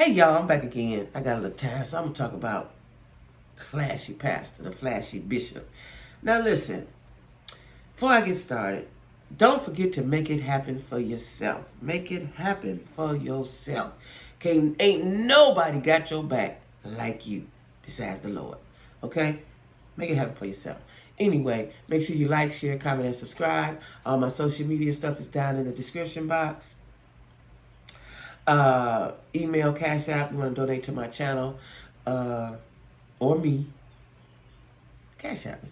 Hey y'all, I'm back again. I got a little time, so I'm gonna talk about the flashy pastor, the flashy bishop. Now listen, before I get started, don't forget to make it happen for yourself. Make it happen for yourself. Okay, ain't nobody got your back like you, besides the Lord. Okay? Make it happen for yourself. Anyway, make sure you like, share, comment, and subscribe. All my social media stuff is down in the description box. Email, Cash App, you want to donate to my channel, or me, Cash App me.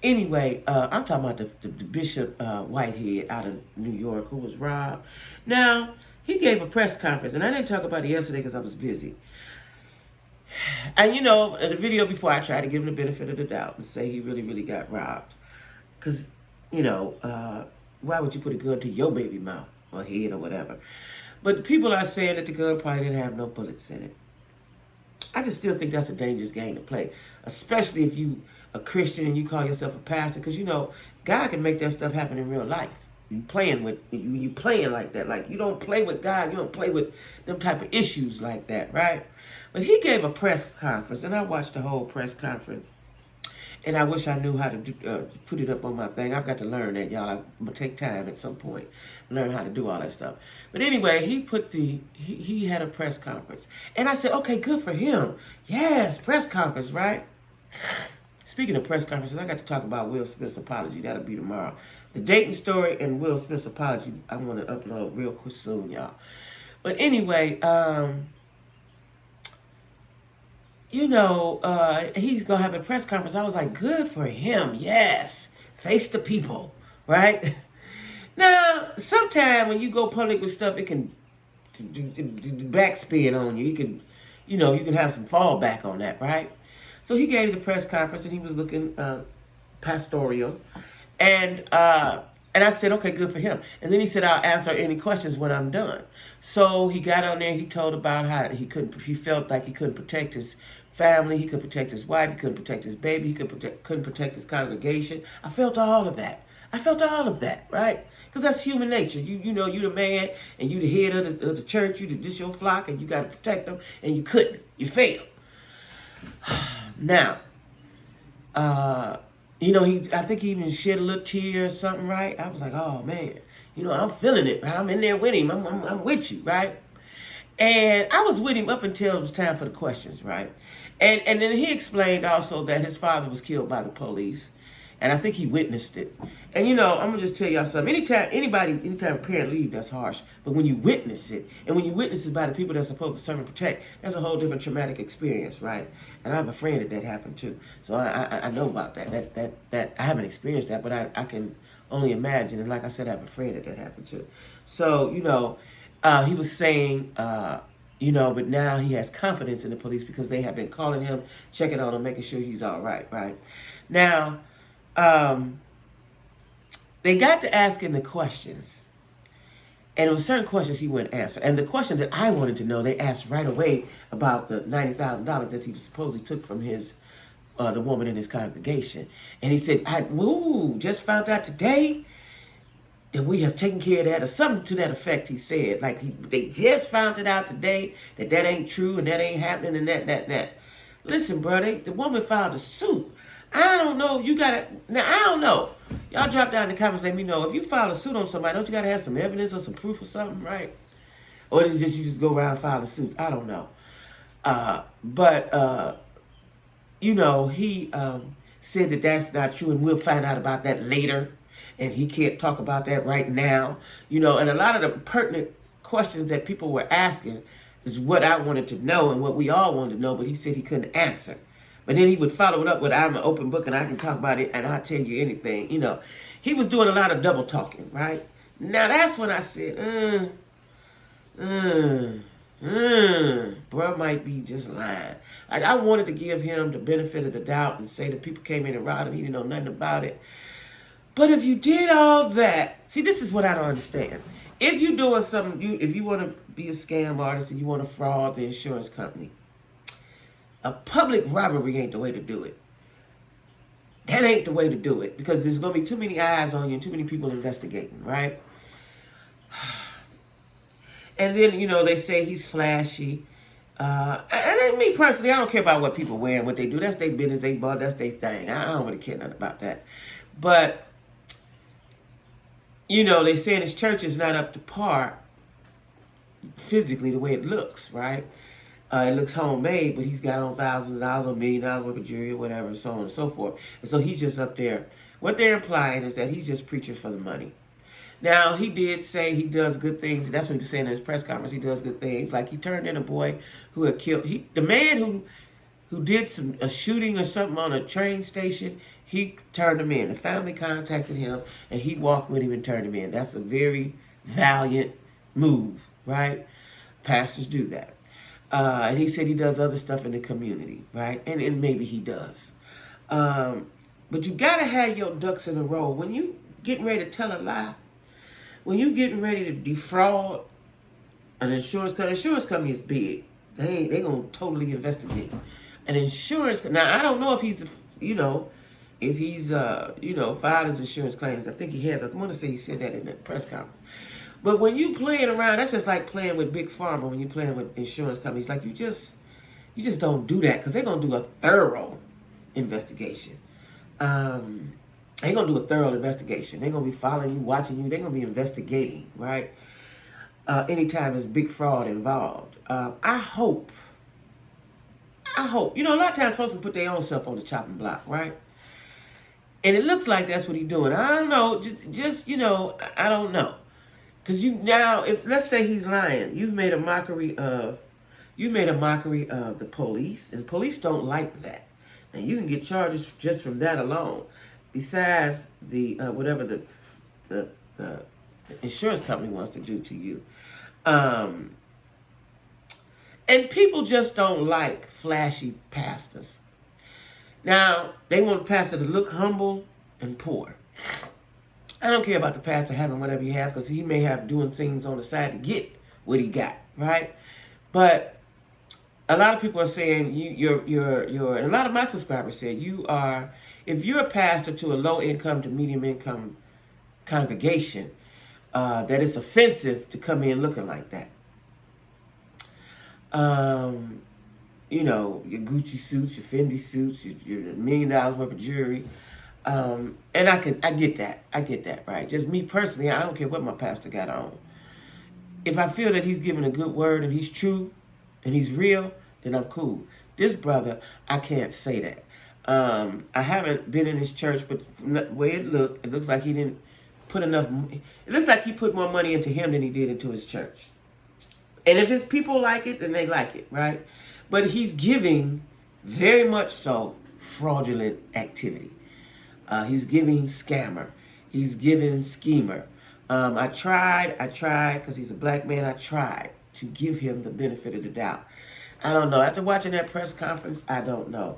Anyway, I'm talking about the Bishop Whitehead out of New York who was robbed. Now, he gave a press conference, and I didn't talk about it yesterday because I was busy. And in the video before, I tried to give him the benefit of the doubt and say he really, really got robbed. Because, why would you put a gun to your baby mouth or head or whatever? But people are saying that the gun probably didn't have no bullets in it. I just still think that's a dangerous game to play, especially if you a Christian and you call yourself a pastor, because God can make that stuff happen in real life. You playing like that, like you don't play with God, you don't play with them type of issues like that, right? But he gave a press conference, and I watched the whole press conference, and I wish I knew how to put it up on my thing. I've got to learn that, y'all. I'm gonna take time at some point, learn how to do all that stuff. But anyway, he had a press conference, and I said, okay, good for him. Yes, press conference, right? Speaking of press conferences, I got to talk about Will Smith's apology. That'll be tomorrow. The Dayton story and Will Smith's apology, I want to upload real quick soon, y'all. But anyway, he's going to have a press conference. I was like, good for him. Yes. Face the people, right? Now, sometimes when you go public with stuff, it can backspin on you. You can have some fallback on that, right? So he gave the press conference, and he was looking pastoral. And I said, okay, good for him. And then he said, I'll answer any questions when I'm done. So he got on there. He told about how he felt like he couldn't protect his family. He couldn't protect his wife. He couldn't protect his baby. He couldn't protect his congregation. I felt all of that. Right? Because that's human nature. You the man, and you the head of the church. This your flock, and you got to protect them. And you couldn't. You failed. Now, I think he even shed a little tear or something, right? I was like, oh man, I'm feeling it, right? I'm in there with him. I'm with you, right? And I was with him up until it was time for the questions, right? And then he explained also that his father was killed by the police. And I think he witnessed it. And I'm gonna just tell y'all something. Anytime a parent leaves, that's harsh. But when you witness it, and when you witness it by the people that's supposed to serve and protect, that's a whole different traumatic experience, right? And I have a friend that happened to. So I know about that. That I haven't experienced that, but I can only imagine. And like I said, I have a friend that happened to. So, he was saying, but now he has confidence in the police because they have been calling him, checking on him, making sure he's all right, right? Now, they got to asking the questions, and there were certain questions he wouldn't answer. And the question that I wanted to know, they asked right away about the $90,000 that he supposedly took from the woman in his congregation. And he said, just found out today that we have taken care of that, or something to that effect. He said, they just found it out today that ain't true and that ain't happening and that. Listen, bro, the woman filed a suit. I don't know. I don't know. Y'all drop down in the comments, let me know. If you file a suit on somebody, don't you got to have some evidence or some proof or something, right? Or is it just you just go around filing suits? I don't know. He said that that's not true, and we'll find out about that later. And he can't talk about that right now. And a lot of the pertinent questions that people were asking is what I wanted to know and what we all wanted to know, but he said he couldn't answer. But then he would follow it up with, I'm an open book and I can talk about it and I'll tell you anything. He was doing a lot of double talking, right? Now that's when I said, bro might be just lying. Like, I wanted to give him the benefit of the doubt and say that people came in and robbed him, he didn't know nothing about it. But if you did all that, see, this is what I don't understand. If you're doing something, if you want to be a scam artist and you want to fraud the insurance company, a public robbery ain't the way to do it. That ain't the way to do it, because there's going to be too many eyes on you and too many people investigating, right? And then, they say he's flashy. And me personally, I don't care about what people wear and what they do. That's their business, they bought, that's their thing. I don't really care nothing about that. But, they saying his church is not up to par physically the way it looks, right? It looks homemade, but he's got on thousands of dollars or $1 million worth of jewelry or whatever, so on and so forth. And so he's just up there. What they're implying is that he's just preaching for the money. Now, he did say he does good things. That's what he was saying in his press conference. He does good things. Like he turned in a boy who had killed, the man who did a shooting or something on a train station, he turned him in. The family contacted him, and he walked with him and turned him in. That's a very valiant move, right? Pastors do that. And he said he does other stuff in the community, right? And maybe he does. But you got to have your ducks in a row. When you getting ready to tell a lie, when you getting ready to defraud an insurance company is big. They going to totally investigate. An insurance, now I don't know if he's, filed his insurance claims. I think he has. I want to say he said that in the press conference. But when you playing around, that's just like playing with Big Pharma when you playing with insurance companies. Like you just don't do that because they're going to do a thorough investigation. They're going to do a thorough investigation. They're going to be following you, watching you. They're going to be investigating, right? Anytime there's big fraud involved. I hope, a lot of times folks can put their own self on the chopping block, right? And it looks like that's what he's doing. I don't know. I don't know. Because if let's say he's lying, you've made a mockery of the police, and police don't like that. And you can get charges just from that alone. Besides the whatever the insurance company wants to do to you. And people just don't like flashy pastors. Now, they want the pastor to look humble and poor. I don't care about the pastor having whatever he has because he may have doing things on the side to get what he got, right? But a lot of people are saying and a lot of my subscribers said if you're a pastor to a low income to medium income congregation, that it's offensive to come in looking like that. Your Gucci suits, your Fendi suits, your $1 million worth of jewelry. And I get that, right? Just me personally, I don't care what my pastor got on. If I feel that he's giving a good word and he's true and he's real, then I'm cool. This brother, I can't say that. I haven't been in his church, but from the way it looks like he didn't put enough. It looks like he put more money into him than he did into his church. And if his people like it, then they like it, right? But he's giving very much so fraudulent activity. He's giving scammer. He's giving schemer. I tried, because he's a black man, I tried to give him the benefit of the doubt. I don't know. After watching that press conference, I don't know.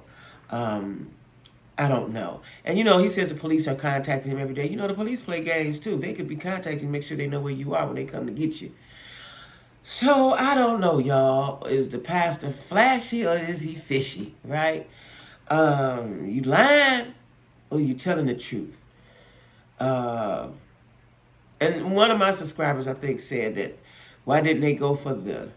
I don't know. And, he says the police are contacting him every day. The police play games, too. They could be contacting you, make sure they know where you are when they come to get you. So, I don't know, y'all. Is the pastor flashy or is he fishy, right? You lying or you telling the truth? And one of my subscribers, I think, said that why didn't they go for the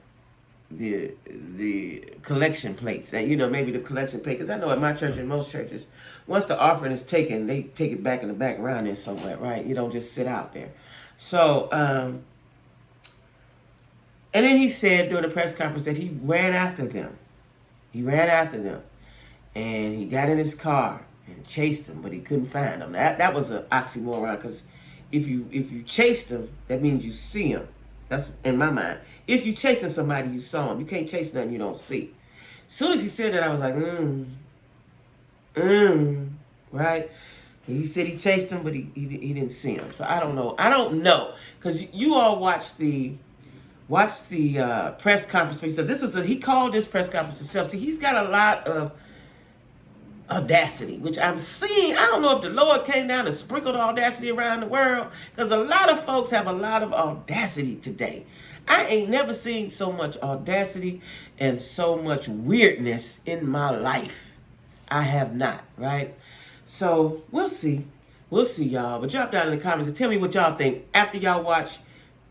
collection plates? That maybe the collection plate, because I know at my church and most churches, once the offering is taken, they take it back in the back around there somewhere, right? You don't just sit out there. So, and then he said during the press conference that he ran after them. And he got in his car and chased them, but he couldn't find them. That was an oxymoron, because if you chased them, that means you see them. That's in my mind. If you chasing somebody, you saw them. You can't chase nothing you don't see. As soon as he said that, I was like, right? He said he chased him, but he didn't see him. So I don't know. Because you all watched the press conference for yourself. He called this press conference himself. See, he's got a lot of audacity, which I'm seeing. I don't know if the Lord came down and sprinkled audacity around the world, because a lot of folks have a lot of audacity today. I ain't never seen so much audacity and so much weirdness in my life. I have not, right? So we'll see, y'all. But drop down in the comments and tell me what y'all think after y'all watch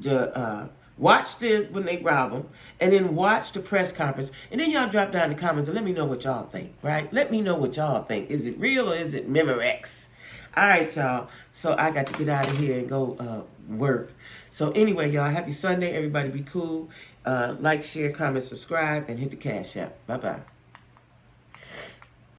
the Watch when they rob them, and then watch the press conference, and then y'all drop down in the comments and let me know what y'all think, right? Let me know what y'all think. Is it real or is it Memorex? All right, y'all. So I got to get out of here and go work. So anyway, y'all, happy Sunday. Everybody be cool. Like, share, comment, subscribe, and hit the cash app. Bye-bye.